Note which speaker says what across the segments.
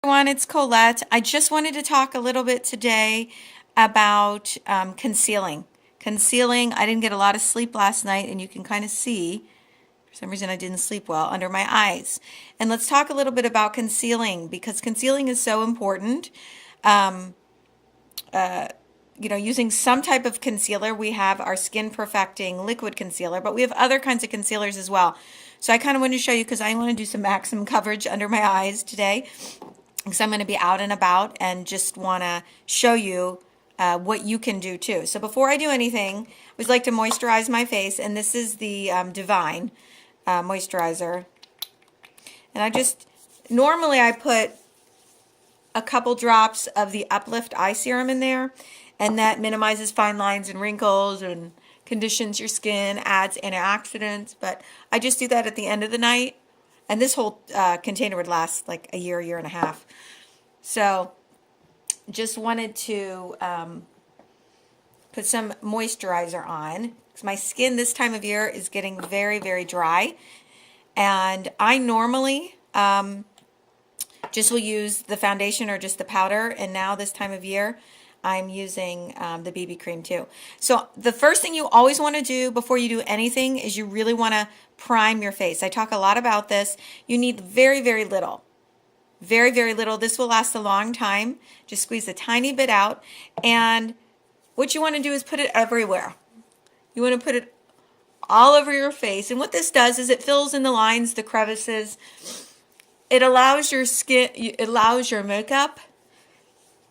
Speaker 1: Everyone, it's Colette. I just wanted to talk a little bit today about concealing. Concealing, I didn't get a lot of sleep last night, and you can kind of see, for some reason I didn't sleep well, under my eyes. And let's talk a little bit about concealing, because concealing is so important. Um, using some type of concealer, we have our skin perfecting liquid concealer, but we have other kinds of concealers as well. So I kind of wanted to show you because I want to do some maximum coverage under my eyes today, because I'm going to be out and about and just want to show you what you can do too. So before I do anything, I always like to moisturize my face, and this is the Divine moisturizer. And normally I put a couple drops of the Uplift Eye Serum in there, and that minimizes fine lines and wrinkles and conditions your skin, adds antioxidants, but I just do that at the end of the night. And this whole container would last like a year and a half. So just wanted to put some moisturizer on, because my skin this time of year is getting very, very dry. And I normally just will use the foundation or just the powder. And now this time of year, I'm using the BB cream too. So the first thing you always want to do before you do anything is you really want to prime your face. I talk a lot about this. You need very, very little. Very, very little. This will last a long time. Just squeeze a tiny bit out. And what you want to do is put it everywhere. You want to put it all over your face. And what this does is it fills in the lines, the crevices. It allows your skin, it allows your makeup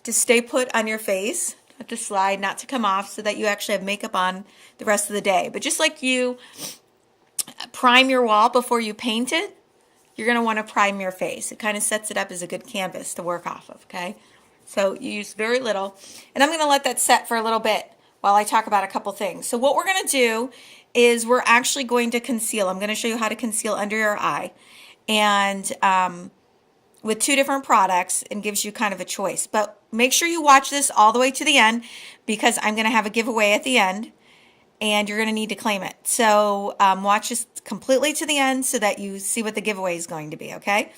Speaker 1: to stay put on your face, not to slide, not to come off, so that you actually have makeup on the rest of the day. But just like you prime your wall before you paint it, you're going to want to prime your face. It kind of sets it up as a good canvas to work off of, okay? So you use very little. And I'm going to let that set for a little bit while I talk about a couple things. So what we're going to do is we're actually going to conceal. I'm going to show you how to conceal under your eye. And with two different products, and gives you kind of a choice. But make sure you watch this all the way to the end, because I'm going to have a giveaway at the end, and you're going to need to claim it. So watch this completely to the end so that you see what the giveaway is going to be, okay?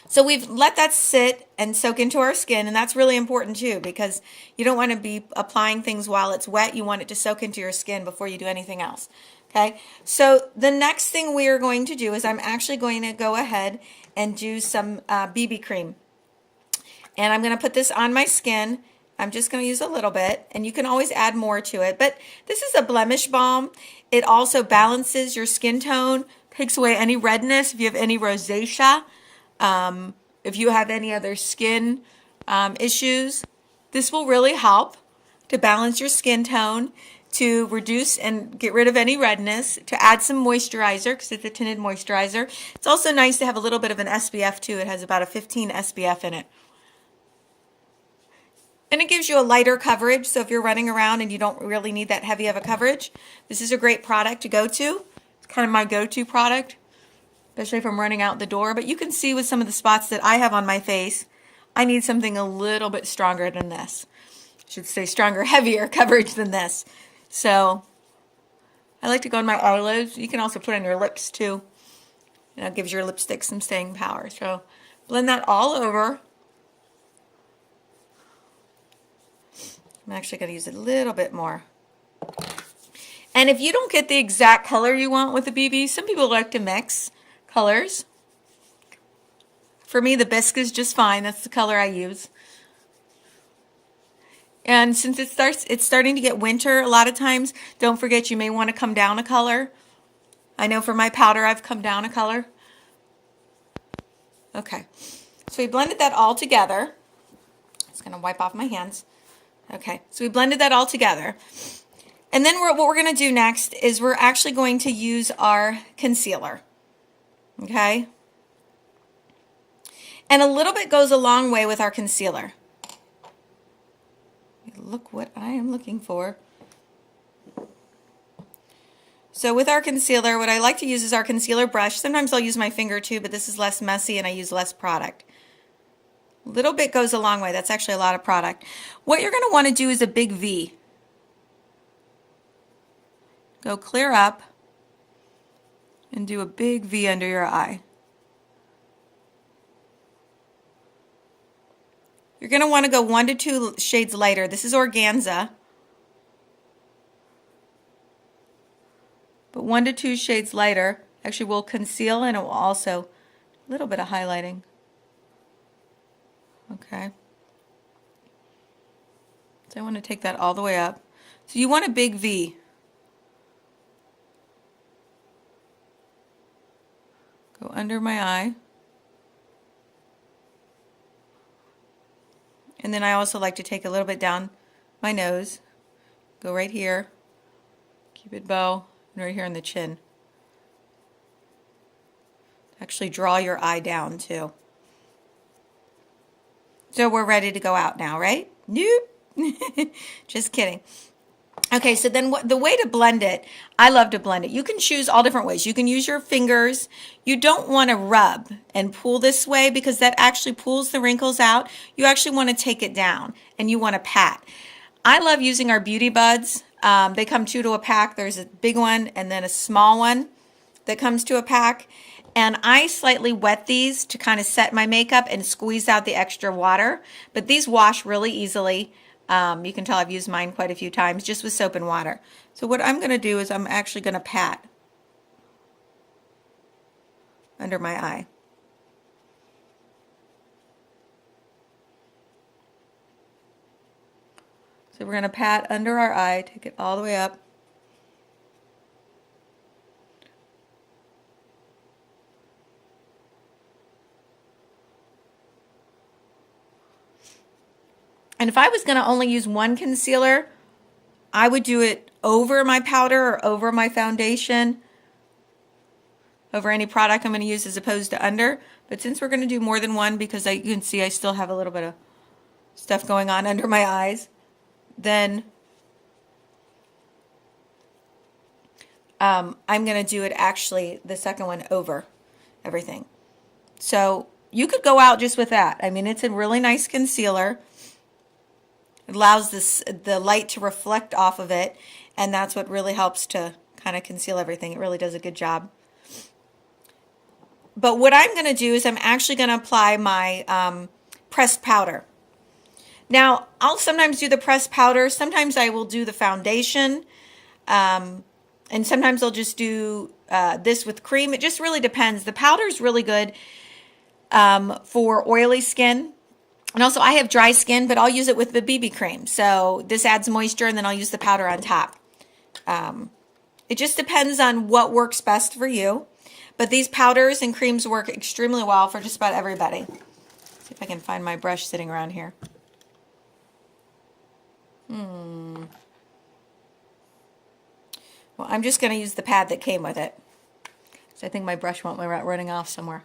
Speaker 1: So we've let that sit and soak into our skin, and that's really important too, because you don't want to be applying things while it's wet. You want it to soak into your skin before you do anything else, okay? So the next thing we are going to do is I'm actually going to go ahead and do some BB cream. And I'm going to put this on my skin. I'm just going to use a little bit, and you can always add more to it. But this is a blemish balm. It also balances your skin tone, takes away any redness if you have any rosacea, if you have any other skin issues. This will really help to balance your skin tone, to reduce and get rid of any redness, to add some moisturizer, because it's a tinted moisturizer. It's also nice to have a little bit of an SPF too. It has about a 15 SPF in it. And it gives you a lighter coverage, so if you're running around and you don't really need that heavy of a coverage, this is a great product to go to. It's kind of my go-to product, especially if I'm running out the door. But you can see with some of the spots that I have on my face, I need something a little bit stronger than this. I should say stronger, heavier coverage than this. So I like to go on my eyelids. You can also put on your lips too. It gives your lipstick some staying power. So blend that all over. I'm actually going to use a little bit more. And if you don't get the exact color you want with the BB, some people like to mix colors. For me, the bisque is just fine. That's the color I use. And since it's starting to get winter a lot of times, don't forget you may want to come down a color. I know for my powder, I've come down a color. Okay, so we blended that all together. Just going to wipe off my hands. Okay, so we blended that all together. And then what we're going to do next is we're actually going to use our concealer. Okay? And a little bit goes a long way with our concealer. Look what I am looking for. So with our concealer, what I like to use is our concealer brush. Sometimes I'll use my finger too, but this is less messy and I use less product. A little bit goes a long way. That's actually a lot of product. What you're going to want to do is a big V. Go clear up and do a big V under your eye. You're going to want to go 1 to 2 shades lighter. This is organza. But 1 to 2 shades lighter actually will conceal, and it will also a little bit of highlighting. Okay. So I want to take that all the way up. So you want a big V. Go under my eye. And then I also like to take a little bit down my nose. Go right here. Cupid bow. And right here on the chin. Actually draw your eye down too. So we're ready to go out now, right? Nope. Just kidding. Okay, so then the way to blend it, I love to blend it. You can choose all different ways. You can use your fingers. You don't want to rub and pull this way because that actually pulls the wrinkles out. You actually want to take it down and you want to pat. I love using our Beauty Buds. They come 2 to a pack. There's a big one and then a small one that comes to a pack. And I slightly wet these to kind of set my makeup and squeeze out the extra water. But these wash really easily. You can tell I've used mine quite a few times just with soap and water. So what I'm going to do is I'm actually going to pat under my eye. So we're going to pat under our eye, take it all the way up. And if I was going to only use one concealer, I would do it over my powder or over my foundation, over any product I'm going to use as opposed to under. But since we're going to do more than one, because you can see I still have a little bit of stuff going on under my eyes, then I'm going to do it actually the second one over everything. So you could go out just with that. I mean, it's a really nice concealer. It allows the light to reflect off of it, and that's what really helps to kind of conceal everything. It really does a good job. But what I'm going to do is I'm actually going to apply my pressed powder. Now, I'll sometimes do the pressed powder. Sometimes I will do the foundation, and sometimes I'll just do this with cream. It just really depends. The powder is really good for oily skin. And also I have dry skin, but I'll use it with the BB cream. So this adds moisture and then I'll use the powder on top. It just depends on what works best for you. But these powders and creams work extremely well for just about everybody. Let's see if I can find my brush sitting around here. Well, I'm just going to use the pad that came with it. So I think my brush won't be running off somewhere.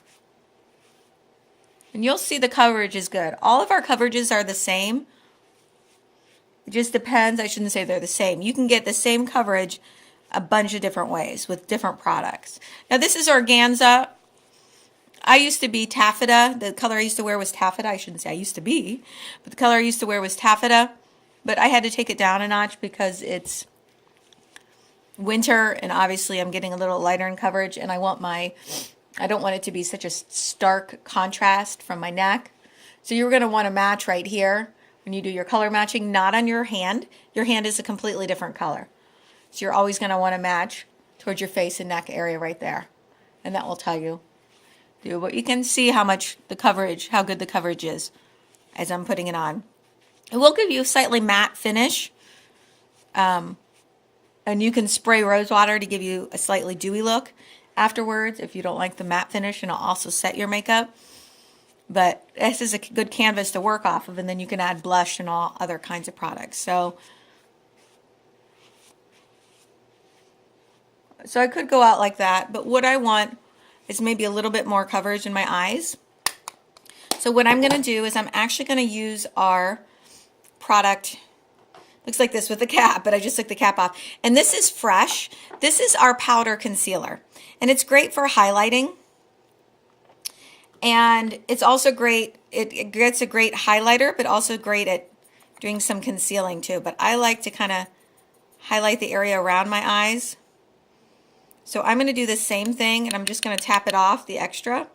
Speaker 1: And you'll see the coverage is good. All of our coverages are the same. It just depends. I shouldn't say they're the same. You can get the same coverage a bunch of different ways with different products. Now this is organza. I used to be taffeta. The color I used to wear was taffeta. I shouldn't say I used to be, but the color I used to wear was taffeta. But I had to take it down a notch because it's winter and obviously I'm getting a little lighter in coverage and I don't want it to be such a stark contrast from my neck. So you're going to want to match right here when you do your color matching, not on your hand. Your hand is a completely different color. So you're always going to want to match towards your face and neck area right there. And that will tell you. But you can see how much the coverage, how good the coverage is as I'm putting it on. It will give you a slightly matte finish. And you can spray rose water to give you a slightly dewy look afterwards if you don't like the matte finish, and it'll also set your makeup. But this is a good canvas to work off of, and then you can add blush and all other kinds of products. So I could go out like that, but what I want is maybe a little bit more coverage in my eyes. So what I'm going to do is I'm actually going to use our product. Looks like this with the cap, but I just took the cap off. And this is fresh. This is our powder concealer. And it's great for highlighting. And it's also great, it gets a great highlighter, but also great at doing some concealing too. But I like to kind of highlight the area around my eyes. So I'm going to do the same thing, and I'm just going to tap it off, the extra.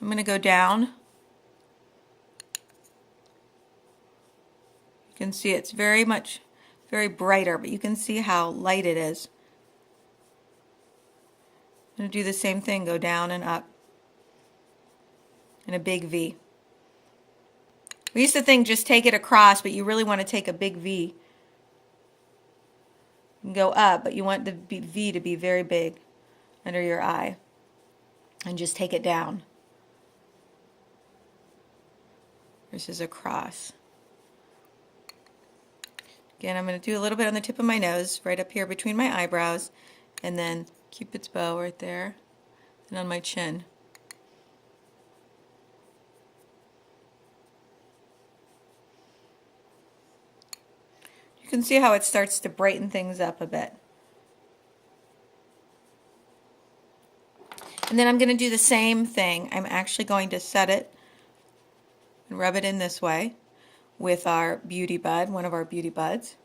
Speaker 1: I'm going to go down can see it's very brighter, but you can see how light it is. I'm going to do the same thing, go down and up in a big V. We used to think just take it across, but you really want to take a big V. You can go up, but you want the V to be very big under your eye. And just take it down versus across. Again, I'm going to do a little bit on the tip of my nose, right up here between my eyebrows, and then Cupid's bow right there, and on my chin. You can see how it starts to brighten things up a bit. And then I'm going to do the same thing. I'm actually going to set it and rub it in this way with our beauty bud, one of our beauty buds.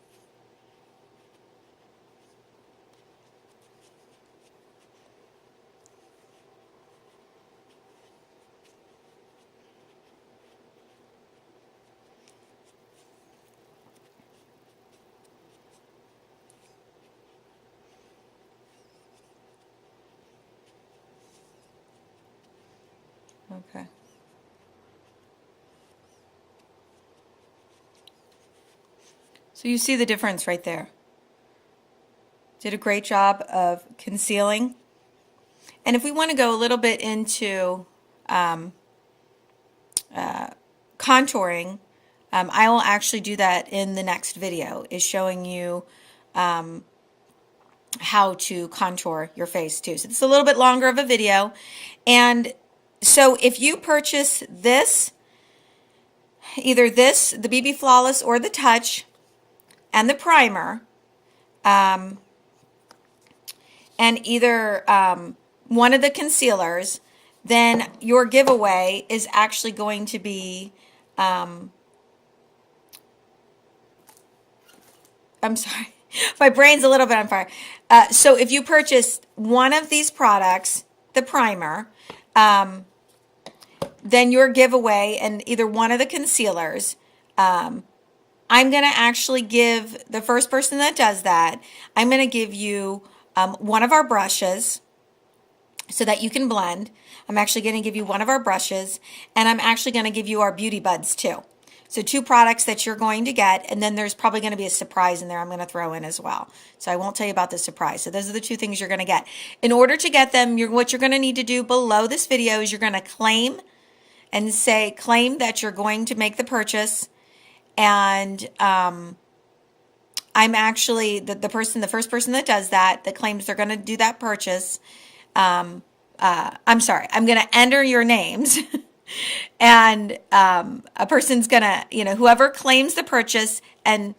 Speaker 1: Okay. So you see the difference right there. Did a great job of concealing. And if we want to go a little bit into contouring, I will actually do that in the next video, is showing you how to contour your face too. So it's a little bit longer of a video. And so if you purchase this, either this, the BB Flawless or the Touch, and the primer, and either one of the concealers, then your giveaway is actually going to be, I'm sorry, my brain's a little bit on fire. So if you purchase one of these products, the primer, then your giveaway and either one of the concealers, I'm going to actually give the first person that does that, I'm going to give you one of our brushes so that you can blend. I'm actually going to give you one of our brushes, and I'm actually going to give you our beauty buds too. So 2 products that you're going to get, and then there's probably going to be a surprise in there I'm going to throw in as well. So I won't tell you about the surprise. So those are the 2 things you're going to get. In order to get them, what you're going to need to do below this video is you're going to claim that you're going to make the purchase. And I'm actually the first person that does that claims they're going to do that purchase. I'm sorry, I'm going to enter your names, and a person's going to, whoever claims the purchase and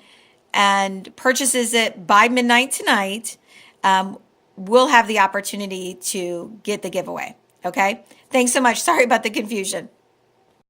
Speaker 1: purchases it by midnight tonight, will have the opportunity to get the giveaway. Okay. Thanks so much. Sorry about the confusion.